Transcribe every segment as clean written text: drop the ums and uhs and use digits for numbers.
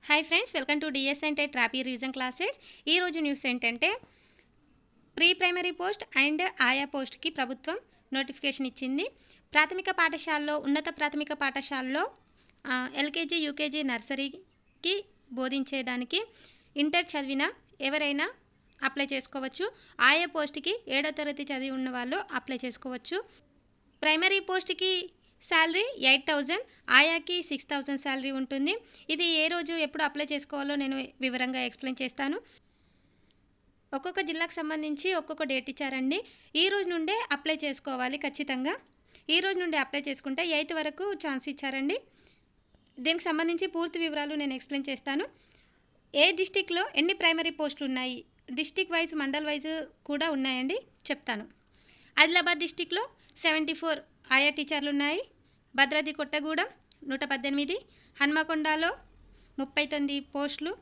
Hi friends, welcome to DS and ట్రాపీ revision classes. ఈరోజు news ఏంటంటే ప్రీ ప్రైమరీ పోస్ట్ అండ్ ఆయా పోస్ట్కి ప్రభుత్వం నోటిఫికేషన్ ఇచ్చింది. ప్రాథమిక పాఠశాలలో, ఉన్నత ప్రాథమిక పాఠశాలలో ఎల్కేజీ, యూకేజీ, నర్సరీకి బోధించేదానికి ఇంటర్ చదివిన ఎవరైనా అప్లై చేసుకోవచ్చు. ఆయా పోస్ట్కి 7వ తరగతి చదివి ఉన్న వాళ్ళు అప్లై చేసుకోవచ్చు. ప్రైమరీ పోస్ట్కి శాలరీ 8,000, ఆయాకి 6,000 శాలరీ ఉంటుంది. ఇది ఏ రోజు ఎప్పుడు అప్లై చేసుకోవాలో నేను వివరంగా ఎక్స్ప్లెయిన్ చేస్తాను. ఒక్కొక్క జిల్లాకు సంబంధించి ఒక్కొక్క డేట్ ఇచ్చారండి. ఈ రోజు నుండే అప్లై చేసుకోవాలి ఖచ్చితంగా. ఈ రోజు నుండి అప్లై చేసుకుంటే 8th వరకు ఛాన్స్ ఇచ్చారండి. దీనికి సంబంధించి పూర్తి వివరాలు నేను ఎక్స్ప్లెయిన్ చేస్తాను. ఏ డిస్టిక్లో ఎన్ని ప్రైమరీ పోస్టులు ఉన్నాయి, డిస్టిక్ వైజ్, మండల్ వైజ్ కూడా ఉన్నాయండి, చెప్తాను. ఆదిలాబాద్ డిస్టిక్లో 74 ఆయా టీచర్లు ఉన్నాయి. భద్రాద్రి కొత్తగూడెం 118, హన్మకొండలో 39 పోస్టులు,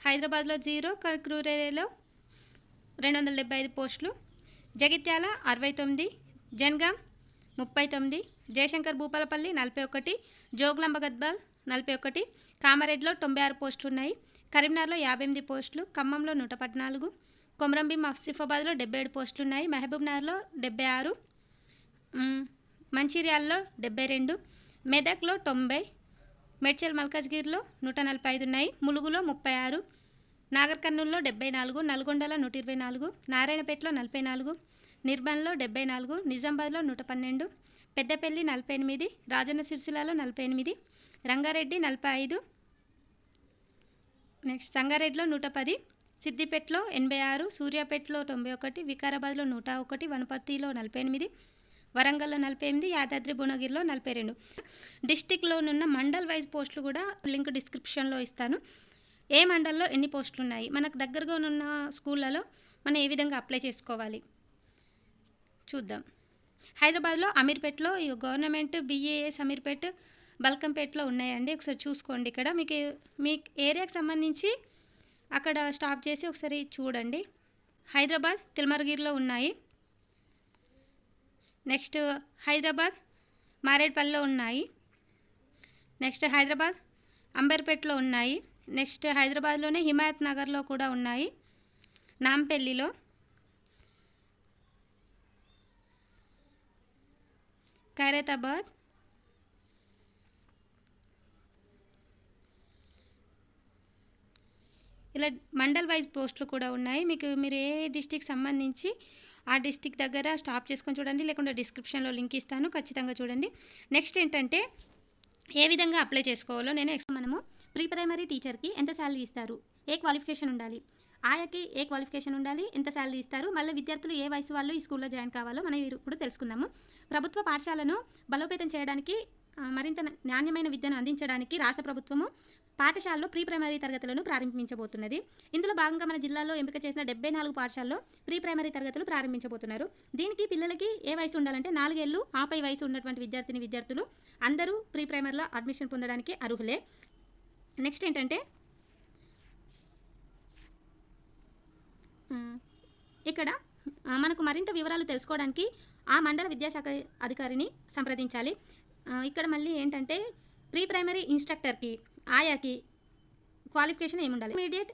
హైదరాబాద్లో 0, కర్కూరేలో 275 పోస్టులు, జగిత్యాల 69, జన్గాం 39, జయశంకర్ భూపాలపల్లి 41, జోగులాంబ గద్వాల్ 41, కామారెడ్డిలో 96 పోస్టులు ఉన్నాయి. కరీంనగర్లో 58 పోస్టులు, ఖమ్మంలో 114, కొమరంభీం ఆసిఫాబాద్లో 77 పోస్టులు ఉన్నాయి. మహబూబ్నగర్లో 76, మంచిర్యాలలో 72, మెదక్లో 90, మేడ్చల్ మల్కాజ్గిరిలో 145 ఉన్నాయి. ములుగులో 36, నాగర్ కర్నూల్లో 74, నల్గొండలో 124, నారాయణపేటలో 44, నిర్మల్లో 74, నిజామాబాద్లో 112, పెద్దపల్లి 48, రాజన్న సిరిసిల్లలో 48, రంగారెడ్డి 45, నెక్స్ట్ సంగారెడ్డిలో 110, సిద్దిపేటలో 86, సూర్యాపేటలో 91, వికారాబాద్లో 101, వనపర్తిలో 48, వరంగల్లో 48, యాదాద్రి భువనగిరిలో 42. డిస్టిక్లోనున్న మండల్ వైజ్ పోస్టులు కూడా లింక్ డిస్క్రిప్షన్లో ఇస్తాను. ఏ మండల్లో ఎన్ని పోస్టులు ఉన్నాయి, మనకు దగ్గరగా ఉన్న స్కూళ్ళలో మనం ఏ విధంగా అప్లై చేసుకోవాలి చూద్దాం. హైదరాబాద్లో అమీర్పేటలో గవర్నమెంట్ BAS అమీర్పేట్, బల్కంపేటలో ఉన్నాయండి. ఒకసారి చూసుకోండి. ఇక్కడ మీకు మీ ఏరియాకి సంబంధించి అక్కడ స్టాప్ చేసి ఒకసారి చూడండి. హైదరాబాద్ తిల్మర్గిరిలో ఉన్నాయి. నెక్స్ట్ హైదరాబాద్ మారేడ్పల్లిలో ఉన్నాయి. నెక్స్ట్ హైదరాబాద్ అంబర్పేటలో ఉన్నాయి. నెక్స్ట్ హైదరాబాద్లోనే హిమాయత్ నగర్లో కూడా ఉన్నాయి. నాంపల్లిలో, ఖైరతాబాద్, ఇలా మండల్ వైజ్ పోస్టులు కూడా ఉన్నాయి. మీరు ఏ డిస్టిక్ సంబంధించి ఆ డిస్టిక్ దగ్గర స్టాప్ చేసుకొని చూడండి, లేకుంటే డిస్క్రిప్షన్లో లింక్ ఇస్తాను, ఖచ్చితంగా చూడండి. నెక్స్ట్ ఏంటంటే ఏ విధంగా అప్లై చేసుకోవాలో మనము ప్రీ ప్రైమరీ టీచర్కి ఎంత శాలరీ ఇస్తారు, ఏ క్వాలిఫికేషన్ ఉండాలి, ఆయాకి ఏ క్వాలిఫికేషన్ ఉండాలి, ఎంత శాలరీ ఇస్తారు, మళ్ళీ విద్యార్థులు ఏ వయసు వాళ్ళు ఈ స్కూల్లో జాయిన్ కావాలో మనం ఇప్పుడు తెలుసుకుందాము. ప్రభుత్వ పాఠశాలను బలోపేతం చేయడానికి, మరింత నాణ్యమైన విద్యను అందించడానికి రాష్ట్ర ప్రభుత్వము పాఠశాలలో ప్రీ ప్రైమరీ తరగతులను ప్రారంభించబోతున్నది. ఇందులో భాగంగా మన జిల్లాలో ఎంపిక చేసిన 74 పాఠశాలలో ప్రీ ప్రైమరీ తరగతులు ప్రారంభించబోతున్నారు. దీనికి పిల్లలకి ఏ వయసు ఉండాలంటే 4 ఏళ్ళు ఆపై వయసు ఉన్నటువంటి విద్యార్థులు అందరూ ప్రీ ప్రైమరీలో అడ్మిషన్ పొందడానికి అర్హులే. నెక్స్ట్ ఏంటంటే ఇక్కడ మనకు మరింత వివరాలు తెలుసుకోవడానికి ఆ మండల విద్యాశాఖ అధికారిని సంప్రదించాలి. ఇక్కడ మళ్ళీ ఏంటంటే ప్రీ ప్రైమరీ ఇన్స్ట్రక్టర్కి, ఆయాకి క్వాలిఫికేషన్ ఏముండాలి, ఇంటర్మీడియట్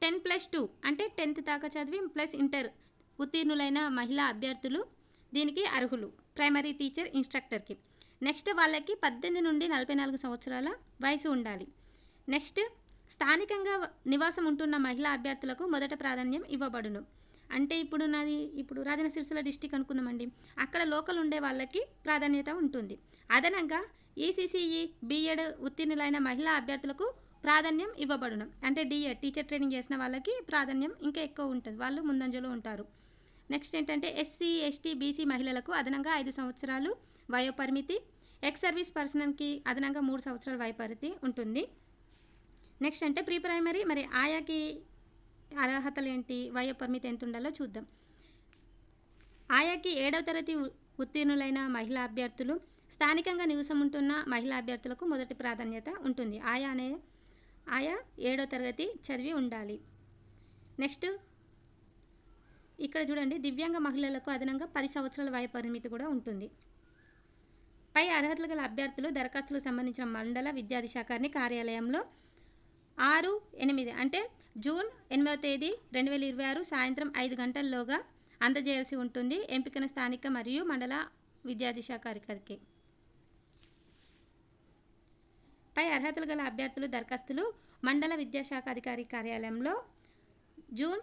10+2 అంటే 10th దాకా చదివి ప్లస్ ఇంటర్ ఉత్తీర్ణులైన మహిళా అభ్యర్థులు దీనికి అర్హులు ప్రైమరీ టీచర్ ఇన్స్ట్రక్టర్కి. నెక్స్ట్ వాళ్ళకి 18 నుండి 44 సంవత్సరాల వయసు ఉండాలి. నెక్స్ట్ స్థానికంగా నివాసం ఉంటున్న మహిళా అభ్యర్థులకు మొదట ప్రాధాన్యం ఇవ్వబడును. అంటే ఇప్పుడు రాజన్న సిరిసిల్ల డిస్టిక్ అనుకుందామండి, అక్కడ లోకల్ ఉండే వాళ్ళకి ప్రాధాన్యత ఉంటుంది. అదనంగా ECCE B.Ed ఉత్తీర్ణులైన మహిళా అభ్యర్థులకు ప్రాధాన్యం ఇవ్వబడును. అంటే D.Ed టీచర్ ట్రైనింగ్ చేసిన వాళ్ళకి ప్రాధాన్యం ఇంకా ఎక్కువ ఉంటుంది, వాళ్ళు ముందంజలో ఉంటారు. నెక్స్ట్ ఏంటంటే SC, ST, BC మహిళలకు అదనంగా 5 సంవత్సరాలు వయోపరిమితి, ఎక్స్ సర్వీస్ పర్సన్కి అదనంగా 3 సంవత్సరాల వయోపరిమితి ఉంటుంది. నెక్స్ట్ అంటే ప్రీ ప్రైమరీ మరి ఆయాకి అర్హతలు ఏంటి, వయోపరిమితి ఎంత ఉండాలో చూద్దాం. ఆయాకి 7వ తరగతి ఉత్తీర్ణులైన మహిళా అభ్యర్థులు, స్థానికంగా నివాసం ఉంటున్న మహిళా అభ్యర్థులకు మొదటి ప్రాధాన్యత ఉంటుంది. ఆయా 7వ తరగతి చదివి ఉండాలి. నెక్స్ట్ ఇక్కడ చూడండి, దివ్యాంగ మహిళలకు అదనంగా 10 సంవత్సరాల వయోపరిమితి కూడా ఉంటుంది. పై అర్హతలు గల అభ్యర్థులు దరఖాస్తులకు సంబంధించిన మండల విద్యాధికారిని కార్యాలయంలో 6/8 అంటే జూన్ 8వ తేదీ 2026 సాయంత్రం 5 గంటల్లోగా అందజేయాల్సి ఉంటుంది ఎంపికైన స్థానిక మరియు మండల విద్యార్థి శాఖ అధికారికి. పై అర్హతలు గల అభ్యర్థులు దరఖాస్తులు మండల విద్యాశాఖ అధికారి కార్యాలయంలో జూన్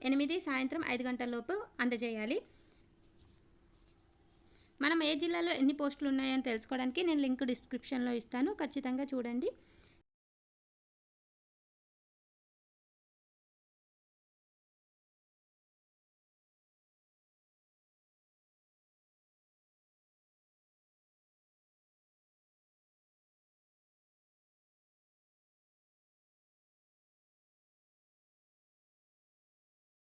8 సాయంత్రం 5 గంటలలోపు అందజేయాలి. మనం ఏ జిల్లాలో ఎన్ని పోస్టులు ఉన్నాయని తెలుసుకోవడానికి నేను లింక్ డిస్క్రిప్షన్లో ఇస్తాను, ఖచ్చితంగా చూడండి.